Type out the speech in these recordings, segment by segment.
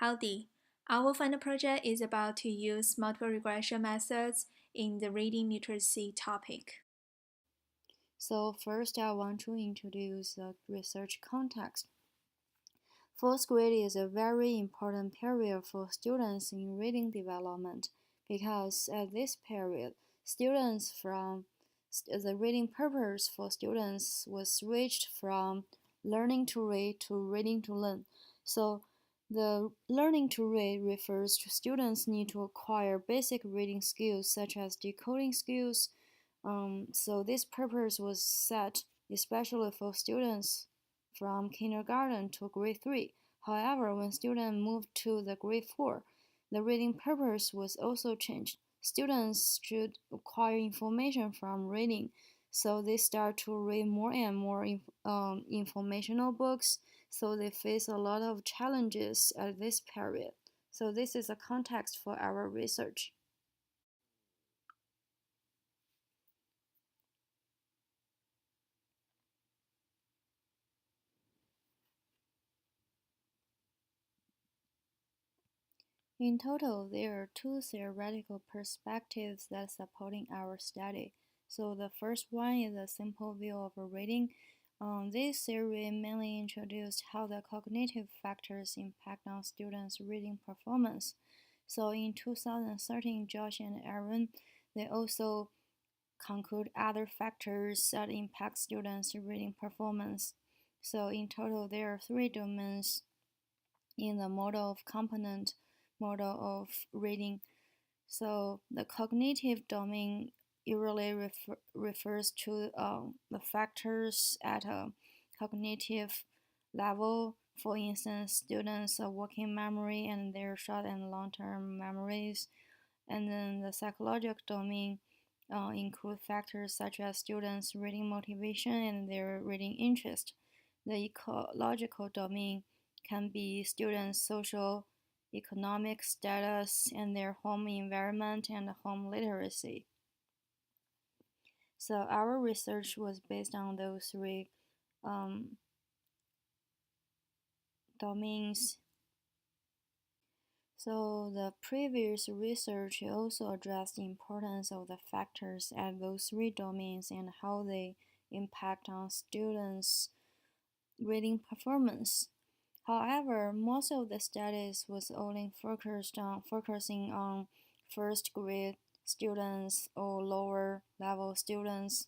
Howdy. Our final project is about to use multiple regression methods in the reading literacy topic. So first I want to introduce the research context. Fourth grade is a very important period for students in reading development because at this period, students from the reading purpose for students was switched from learning to read to reading to learn. So the learning to read refers to students need to acquire basic reading skills such as decoding skills. So this purpose was set especially for students from kindergarten to grade 3. However, when students moved to the grade 4, the reading purpose was also changed. Students should acquire information from reading, so they start to read more and more informational books. So they face a lot of challenges at this period. So this is a context for our research. In total, there are two theoretical perspectives that supporting our study. So the first one is a simple view of reading. This theory mainly introduced how the cognitive factors impact on students' reading performance. So in 2013, Josh and Aaron, they also conclude other factors that impact students' reading performance. So in total, there are three domains in the model of component model of reading. So the cognitive domain usually refers to the factors at a cognitive level. For instance, students' working memory and their short and long-term memories. And then the psychological domain include factors such as students' reading motivation and their reading interest. The ecological domain can be students' social, economic status, and their home environment and home literacy. So our research was based on those three domains. So the previous research also addressed the importance of the factors at those three domains and how they impact on students' reading performance. However, most of the studies was only focusing on first grade students or lower level students.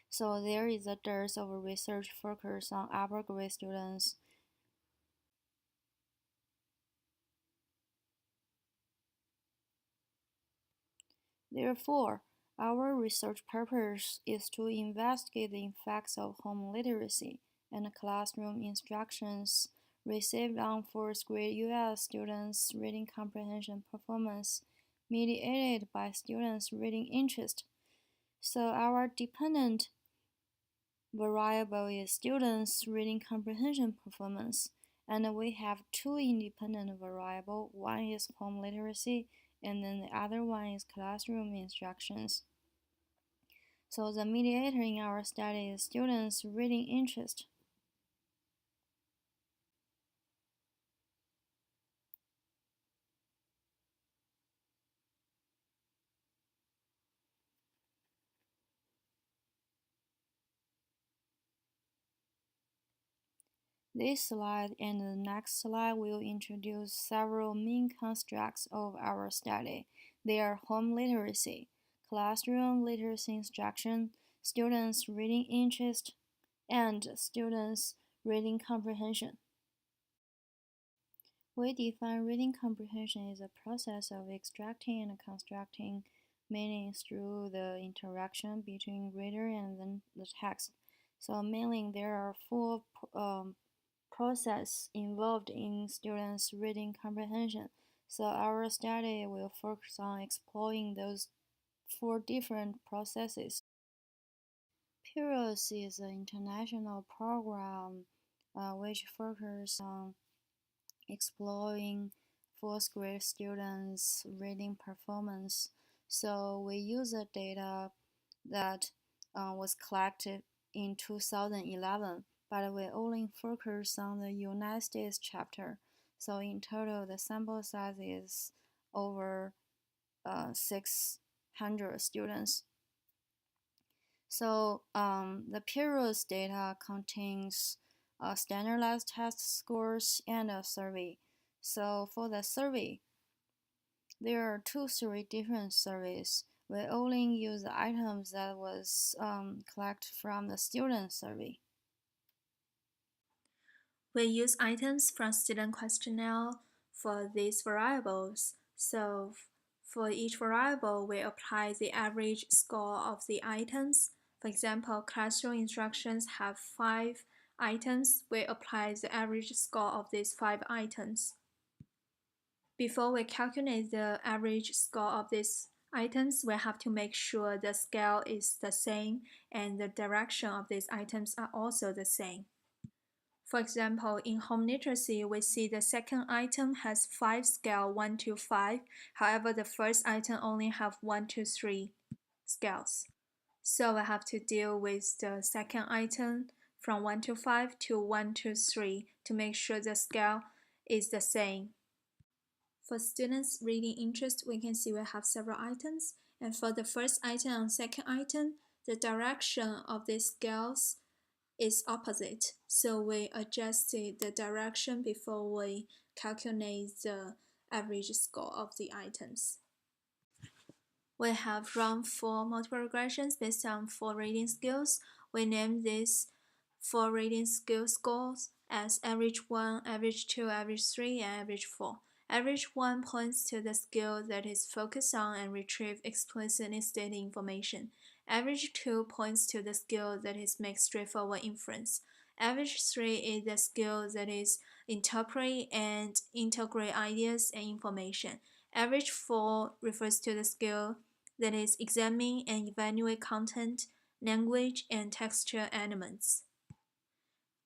So there is a dearth of research focus on upper grade students. Therefore, our research purpose is to investigate the effects of home literacy and classroom instructions received on fourth grade U.S. students' reading comprehension performance, mediated by students' reading interest. So our dependent variable is students' reading comprehension performance, and we have two independent variables. One is home literacy, and then the other one is classroom instructions. So the mediator in our study is students' reading interest. This slide and the next slide will introduce several main constructs of our study. They are home literacy, classroom literacy instruction, students' reading interest, and students' reading comprehension. We define reading comprehension as a process of extracting and constructing meanings through the interaction between reader and then the text. So mainly there are four process involved in students' reading comprehension. So our study will focus on exploring those four different processes. EPSY is an international program which focuses on exploring fourth grade students' reading performance. So we use the data that was collected in 2011, but we only focus on the United States chapter. So in total, the sample size is over 600 students. So the periods data contains standardized test scores and a survey. So for the survey, there are three different surveys. We only use the items that was collected from the student survey. We use items from student questionnaire for these variables. So for each variable, we apply the average score of the items. For example, classroom instructions have 5 items. We apply the average score of these 5 items. Before we calculate the average score of these items, we have to make sure the scale is the same and the direction of these items are also the same. For example, in home literacy, we see the second item has 5 scale 1 to 5. However, the first item only have 1 to 3 scales. So we have to deal with the second item from 1 to 5 to 1 to 3 to make sure the scale is the same. For students' reading interest, we can see we have several items. And for the first item and second item, the direction of these scales is opposite. So we adjusted the direction before we calculate the average score of the items. We have run 4 multiple regressions based on 4 reading skills. We name these 4 reading skill scores as average 1, average 2, average 3, and average 4. Average 1 points to the skill that is focused on and retrieve explicitly stated information. Average 2 points to the skill that is make straightforward inference. Average 3 is the skill that is interpret and integrate ideas and information. Average 4 refers to the skill that is examine and evaluate content, language, and texture elements.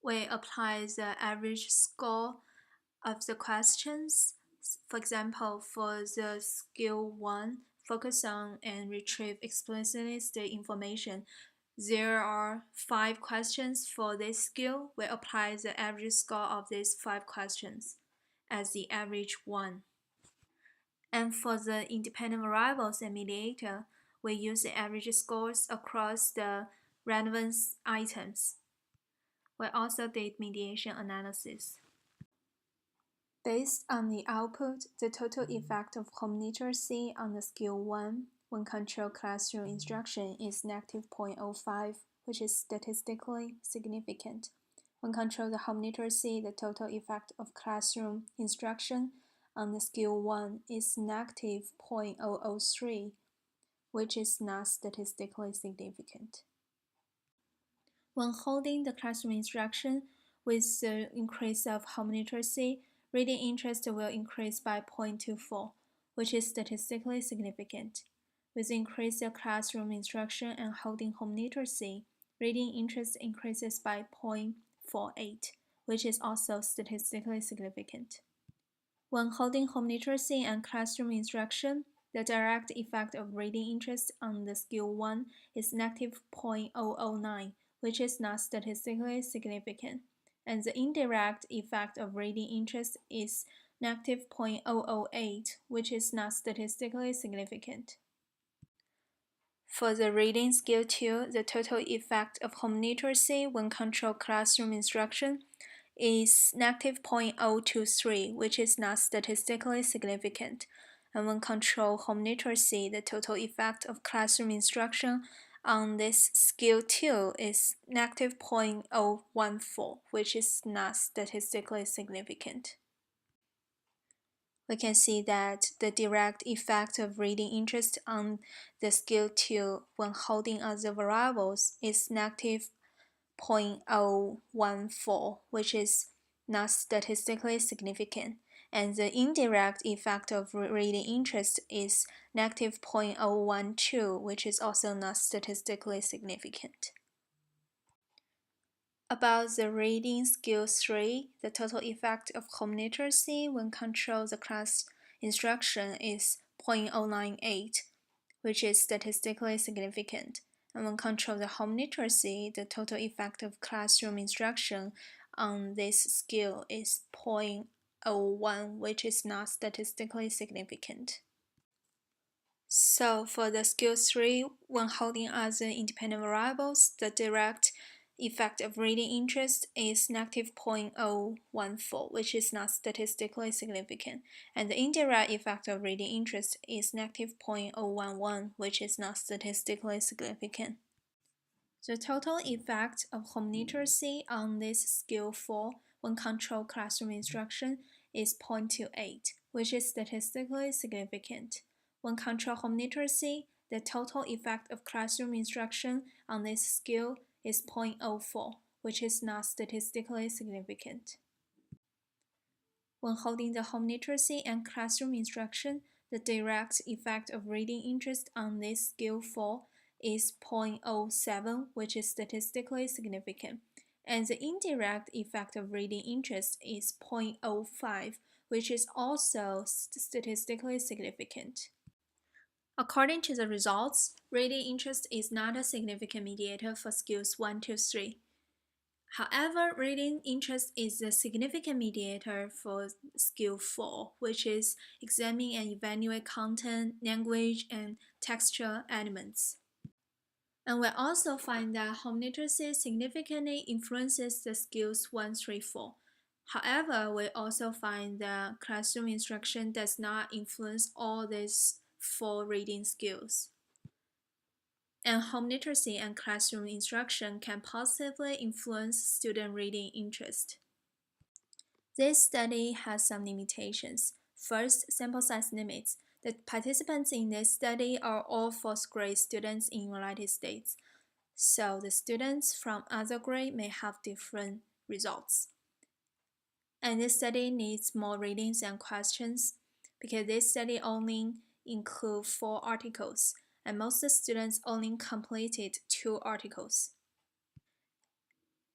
We apply the average score of the questions. For example, for the skill 1, focus on and retrieve explicitly stated information. There are 5 questions for this skill. We apply the average score of these 5 questions as the average 1. And for the independent variables and mediator, we use the average scores across the relevance items. We also did mediation analysis. Based on the output, the total effect of home literacy on the skill 1 when controlled classroom instruction is negative 0.05, which is statistically significant. When controlled home literacy, the total effect of classroom instruction on the skill 1 is negative 0.003, which is not statistically significant. When holding the classroom instruction with the increase of home literacy, reading interest will increase by 0.24, which is statistically significant. With increase of classroom instruction and holding home literacy, reading interest increases by 0.48, which is also statistically significant. When holding home literacy and classroom instruction, the direct effect of reading interest on the skill 1 is negative 0.009, which is not statistically significant, and the indirect effect of reading interest is negative 0.008, which is not statistically significant. For the reading skill 2, the total effect of home literacy when controlled classroom instruction is negative 0.023, which is not statistically significant. And when controlled home literacy, the total effect of classroom instruction on this skill 2 is negative 0.014, which is not statistically significant. We can see that the direct effect of reading interest on the skill 2 when holding other variables is negative 0.014, which is not statistically significant, and the indirect effect of reading interest is negative 0.012, which is also not statistically significant. About the reading skill 3, the total effect of home literacy when control the class instruction is 0.098, which is statistically significant. And when control the home literacy, the total effect of classroom instruction on this skill is 0.01, which is not statistically significant. So for the skill 3, when holding other independent variables, the direct effect of reading interest is negative 0.014, which is not statistically significant, and the indirect effect of reading interest is negative 0.011, which is not statistically significant. The total effect of home literacy on this skill 4 when controlled classroom instruction is 0.28, which is statistically significant. When controlled home literacy, the total effect of classroom instruction on this skill is 0.04, which is not statistically significant. When holding the home literacy and classroom instruction, the direct effect of reading interest on this skill 4 is 0.07, which is statistically significant, and the indirect effect of reading interest is 0.05, which is also statistically significant. According to the results, reading interest is not a significant mediator for skills 1 to 3. However, reading interest is a significant mediator for skill 4, which is examine and evaluate content, language, and textual elements. And we also find that home literacy significantly influences the skills 1, 3, 4. However, we also find that classroom instruction does not influence all these 4 reading skills. And home literacy and classroom instruction can positively influence student reading interest. This study has some limitations. First, sample size limits. The participants in this study are all 4th grade students in United States, so the students from other grade may have different results. And this study needs more readings and questions because this study only includes 4 articles, and most students only completed 2 articles.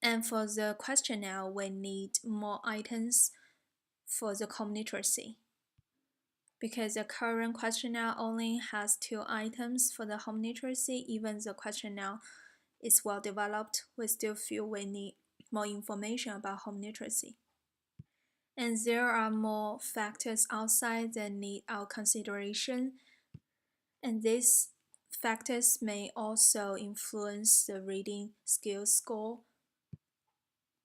And for the questionnaire, we need more items for the home literacy. Because the current questionnaire only has 2 items for the home literacy, even the questionnaire is well developed, we still feel we need more information about home literacy. And there are more factors outside that need our consideration, and these factors may also influence the reading skills score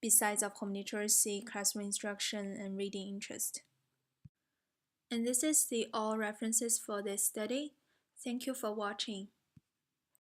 besides of home literacy, classroom instruction, and reading interest. And this is the all references for this study. Thank you for watching.